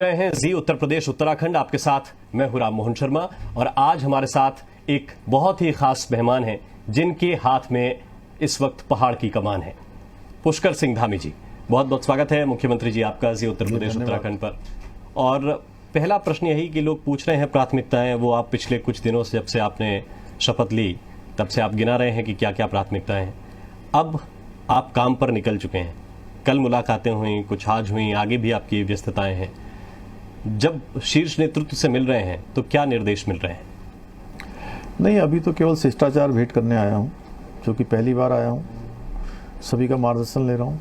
रहे हैं जी उत्तर प्रदेश उत्तराखंड। आपके साथ मैं हूं राम मोहन शर्मा और आज हमारे साथ एक बहुत ही खास मेहमान हैं जिनके हाथ में इस वक्त पहाड़ की कमान है। पुष्कर सिंह धामी जी, बहुत बहुत स्वागत है मुख्यमंत्री जी आपका जी उत्तर प्रदेश उत्तराखंड पर। और पहला प्रश्न यही कि लोग पूछ रहे हैं प्राथमिकताएं, वो आप पिछले कुछ दिनों से जब से आपने शपथ ली तब से आप गिना रहे हैं कि क्या क्या प्राथमिकताएं हैं। अब आप काम पर निकल चुके हैं, कल मुलाकातें हुई, कुछ आज हुई, आगे भी आपकी व्यस्तताएं हैं। जब शीर्ष नेतृत्व से मिल रहे हैं तो क्या निर्देश मिल रहे हैं? नहीं, अभी तो केवल शिष्टाचार भेंट करने आया हूँ, जो कि पहली बार आया हूँ। सभी का मार्गदर्शन ले रहा हूँ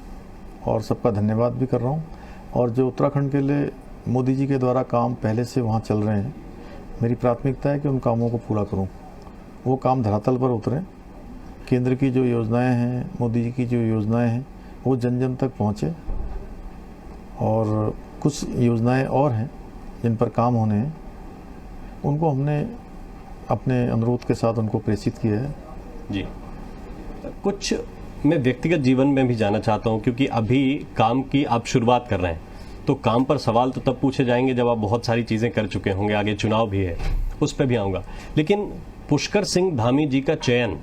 और सबका धन्यवाद भी कर रहा हूँ। और जो उत्तराखंड के लिए मोदी जी के द्वारा काम पहले से वहाँ चल रहे हैं, मेरी प्राथमिकता है कि उन कामों को पूरा करूँ, वो काम धरातल पर उतरें। केंद्र की जो योजनाएं हैं, मोदी जी की जो योजनाएं हैं, वो जन जन तक पहुँचे। और कुछ योजनाएं और हैं जिन पर काम होने हैं, उनको हमने अपने अनुरोध के साथ उनको प्रेषित किया है। जी, कुछ मैं व्यक्तिगत जीवन में भी जाना चाहता हूं, क्योंकि अभी काम की आप शुरुआत कर रहे हैं तो काम पर सवाल तो तब पूछे जाएंगे जब आप बहुत सारी चीज़ें कर चुके होंगे, आगे चुनाव भी है, उस पर भी आऊँगा। लेकिन पुष्कर सिंह धामी जी का चयन,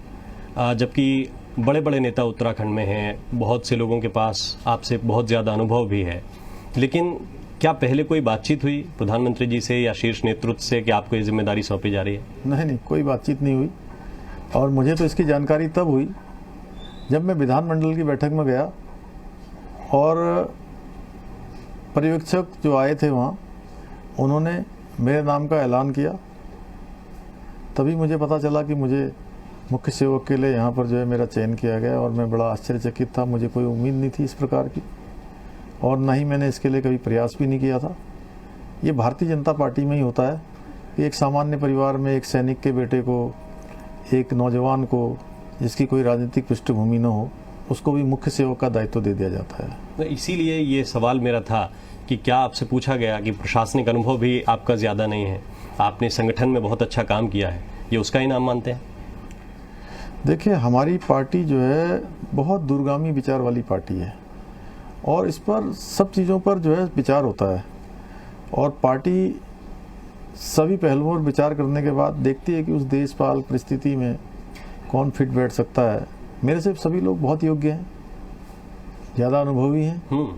जबकि बड़े बड़े नेता उत्तराखंड में हैं, बहुत से लोगों के पास आपसे बहुत ज़्यादा अनुभव भी है, लेकिन क्या पहले कोई बातचीत हुई प्रधानमंत्री जी से या शीर्ष नेतृत्व से कि आपको ये जिम्मेदारी सौंपी जा रही है? नहीं, कोई बातचीत नहीं हुई। और मुझे तो इसकी जानकारी तब हुई जब मैं विधानमंडल की बैठक में गया और पर्यवेक्षक जो आए थे वहाँ, उन्होंने मेरे नाम का ऐलान किया। तभी मुझे पता चला कि मुझे मुख्य सेवक के लिए यहाँ पर जो है मेरा चयन किया गया। और मैं बड़ा आश्चर्यचकित था, मुझे कोई उम्मीद नहीं थी इस प्रकार की, और ना ही मैंने इसके लिए कभी प्रयास भी नहीं किया था। ये भारतीय जनता पार्टी में ही होता है कि एक सामान्य परिवार में एक सैनिक के बेटे को, एक नौजवान को जिसकी कोई राजनीतिक पृष्ठभूमि न हो, उसको भी मुख्य सेवक का दायित्व दे दिया जाता है। तो इसीलिए ये सवाल मेरा था कि क्या आपसे पूछा गया कि प्रशासनिक अनुभव भी आपका ज़्यादा नहीं है, आपने संगठन में बहुत अच्छा काम किया है, ये उसका इनाम मानते हैं? देखिए, हमारी पार्टी जो है बहुत दूरगामी विचार वाली पार्टी है और इस पर सब चीज़ों पर जो है विचार होता है। और पार्टी सभी पहलुओं पर विचार करने के बाद देखती है कि उस देशपाल परिस्थिति में कौन फिट बैठ सकता है। मेरे से सभी लोग बहुत योग्य हैं, ज़्यादा अनुभवी हैं,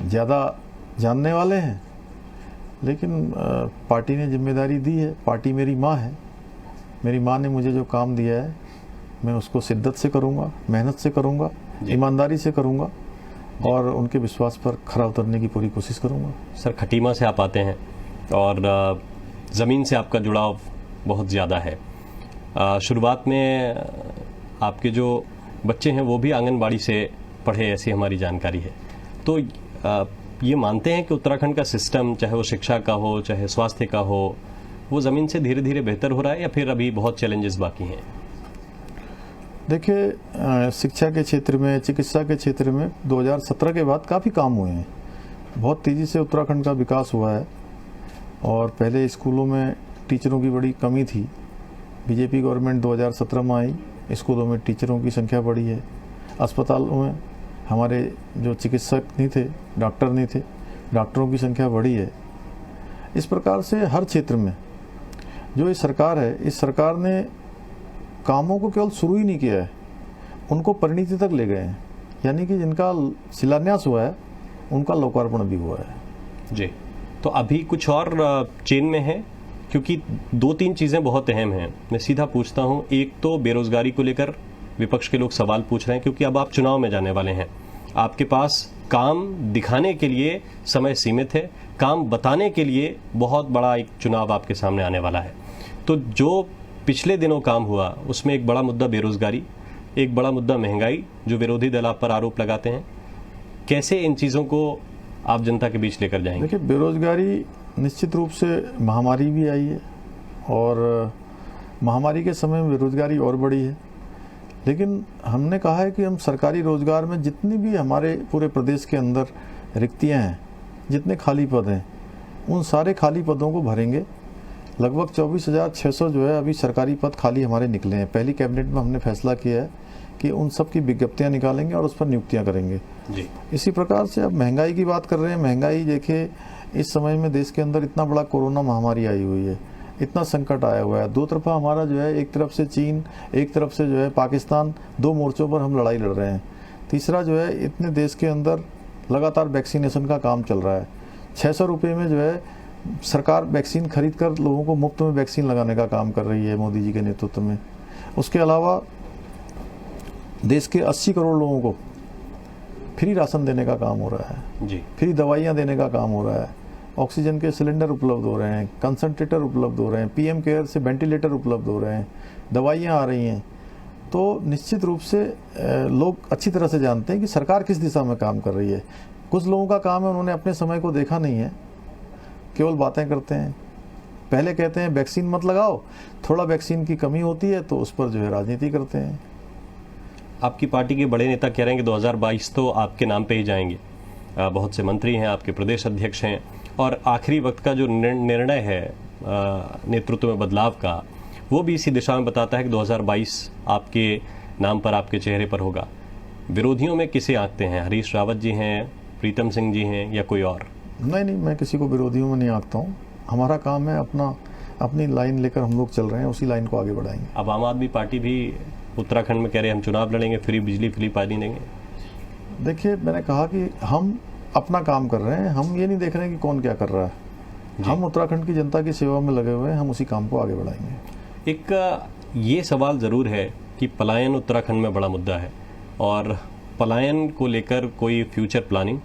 ज़्यादा जानने वाले हैं, लेकिन पार्टी ने जिम्मेदारी दी है। पार्टी मेरी माँ है, मेरी माँ ने मुझे जो काम दिया है मैं उसको शिद्दत से करूँगा, मेहनत से करूँगा, ईमानदारी से करूँगा और उनके विश्वास पर खरा उतरने की पूरी कोशिश करूँगा। सर, खटीमा से आप आते हैं और ज़मीन से आपका जुड़ाव बहुत ज़्यादा है। शुरुआत में आपके जो बच्चे हैं वो भी आंगनबाड़ी से पढ़े, ऐसी हमारी जानकारी है। तो ये मानते हैं कि उत्तराखंड का सिस्टम, चाहे वो शिक्षा का हो, चाहे स्वास्थ्य का हो, वो ज़मीन से धीरे धीरे बेहतर हो रहा है या फिर अभी बहुत चैलेंजेस बाकी हैं? देखिए, शिक्षा के क्षेत्र में, चिकित्सा के क्षेत्र में 2017 के बाद काफ़ी काम हुए हैं। बहुत तेज़ी से उत्तराखंड का विकास हुआ है। और पहले स्कूलों में टीचरों की बड़ी कमी थी। बीजेपी गवर्नमेंट 2017 में आई, स्कूलों में टीचरों की संख्या बढ़ी है। अस्पतालों में हमारे जो चिकित्सक नहीं थे, डॉक्टर नहीं थे, डॉक्टरों की संख्या बढ़ी है। इस प्रकार से हर क्षेत्र में जो ये सरकार है, इस सरकार ने कामों को केवल शुरू ही नहीं किया है, उनको परिणति तक ले गए हैं। यानी कि जिनका शिलान्यास हुआ है उनका लोकार्पण भी हुआ है। जी, तो अभी कुछ और चेन में है, क्योंकि दो तीन चीज़ें बहुत अहम हैं। मैं सीधा पूछता हूं, एक तो बेरोजगारी को लेकर विपक्ष के लोग सवाल पूछ रहे हैं, क्योंकि अब आप चुनाव में जाने वाले हैं, आपके पास काम दिखाने के लिए समय सीमित है, काम बताने के लिए बहुत बड़ा एक चुनाव आपके सामने आने वाला है। तो जो पिछले दिनों काम हुआ उसमें एक बड़ा मुद्दा बेरोजगारी, एक बड़ा मुद्दा महंगाई, जो विरोधी दल आप पर आरोप लगाते हैं। कैसे इन चीज़ों को आप जनता के बीच लेकर जाएंगे? देखिए, बेरोजगारी निश्चित रूप से महामारी भी आई है और महामारी के समय में बेरोजगारी और बढ़ी है। लेकिन हमने कहा है कि हम सरकारी रोजगार में जितनी भी हमारे पूरे प्रदेश के अंदर रिक्तियां हैं, जितने खाली पद हैं, उन सारे खाली पदों को भरेंगे। लगभग 24,600 जो है अभी सरकारी पद खाली हमारे निकले हैं। पहली कैबिनेट में हमने फैसला किया है कि उन सब की विज्ञप्तियां निकालेंगे और उस पर नियुक्तियां करेंगे। जी। इसी प्रकार से अब महंगाई की बात कर रहे हैं। महंगाई देखिए, इस समय में देश के अंदर इतना बड़ा कोरोना महामारी आई हुई है, इतना संकट आया हुआ है, दो तरफा हमारा जो है, एक तरफ से चीन, एक तरफ से जो है पाकिस्तान, दो मोर्चों पर हम लड़ाई लड़ रहे हैं। तीसरा जो है, इतने देश के अंदर लगातार वैक्सीनेशन का काम चल रहा है। 600 रुपये में जो है सरकार वैक्सीन खरीद कर लोगों को मुफ्त में वैक्सीन लगाने का काम कर रही है मोदी जी के नेतृत्व में। उसके अलावा देश के 80 करोड़ लोगों को फ्री राशन देने का काम हो रहा है जी, फ्री दवाइयाँ देने का काम हो रहा है, ऑक्सीजन के सिलेंडर उपलब्ध हो रहे हैं, कंसंट्रेटर उपलब्ध हो रहे हैं, पीएम केयर से वेंटिलेटर उपलब्ध हो रहे हैं, दवाइयाँ आ रही हैं। तो निश्चित रूप से लोग अच्छी तरह से जानते हैं कि सरकार किस दिशा में काम कर रही है। कुछ लोगों का काम है, उन्होंने अपने समय को देखा नहीं है, केवल बातें करते हैं। पहले कहते हैं वैक्सीन मत लगाओ, थोड़ा वैक्सीन की कमी होती है तो उस पर जो है राजनीति करते हैं। आपकी पार्टी के बड़े नेता कह रहे हैं कि 2022 तो आपके नाम पे ही जाएंगे। बहुत से मंत्री हैं, आपके प्रदेश अध्यक्ष हैं, और आखिरी वक्त का जो निर्णय है नेतृत्व में बदलाव का, वो भी इसी दिशा में बताता है कि 2022 आपके नाम पर, आपके चेहरे पर होगा। विरोधियों में किसे आंकते हैं? हरीश रावत जी हैं, प्रीतम सिंह जी हैं, या कोई और? नहीं, मैं किसी को विरोधियों में नहीं आंकता हूँ। हमारा काम है अपनी लाइन लेकर हम लोग चल रहे हैं, उसी लाइन को आगे बढ़ाएंगे। अब आम आदमी पार्टी भी उत्तराखंड में कह रहे हैं हम चुनाव लड़ेंगे, फ्री बिजली, फ्री पानी देंगे। देखिए, मैंने कहा कि हम अपना काम कर रहे हैं, हम ये नहीं देख रहे हैं कि कौन क्या कर रहा है। हम उत्तराखंड की जनता की सेवा में लगे हुए हैं, हम उसी काम को आगे बढ़ाएंगे। एक ये सवाल ज़रूर है कि पलायन उत्तराखंड में बड़ा मुद्दा है, और पलायन को लेकर कोई फ्यूचर प्लानिंग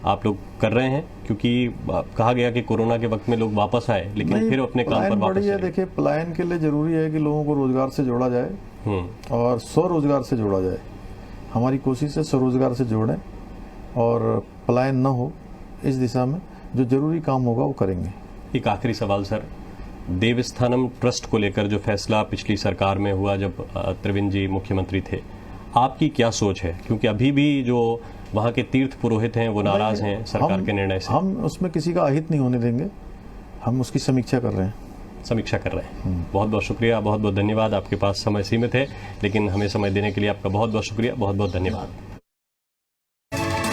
आप लोग कर रहे हैं? क्योंकि कहा गया कि कोरोना के वक्त में लोग वापस आए, लेकिन फिर अपने काम पर वापस है। देखिए, पलायन के लिए जरूरी है कि लोगों को रोजगार से जोड़ा जाए और स्वरोजगार से जोड़ा जाए। हमारी कोशिश है स्वरोजगार से जोड़ें और पलायन न हो, इस दिशा में जो जरूरी काम होगा वो करेंगे। एक आखिरी सवाल सर, देवस्थानम ट्रस्ट को लेकर जो फैसला पिछली सरकार में हुआ जब त्रिवेंद्र जी मुख्यमंत्री थे, आपकी क्या सोच है? क्योंकि अभी भी जो वहाँ के तीर्थ पुरोहित हैं वो नाराज हैं सरकार के निर्णय से। हम उसमें किसी का अहित नहीं होने देंगे, हम उसकी समीक्षा कर रहे हैं। समीक्षा कर रहे हैं। बहुत बहुत शुक्रिया, बहुत बहुत धन्यवाद। आपके पास समय सीमित है, लेकिन हमें समय देने के लिए आपका बहुत बहुत शुक्रिया, बहुत बहुत धन्यवाद।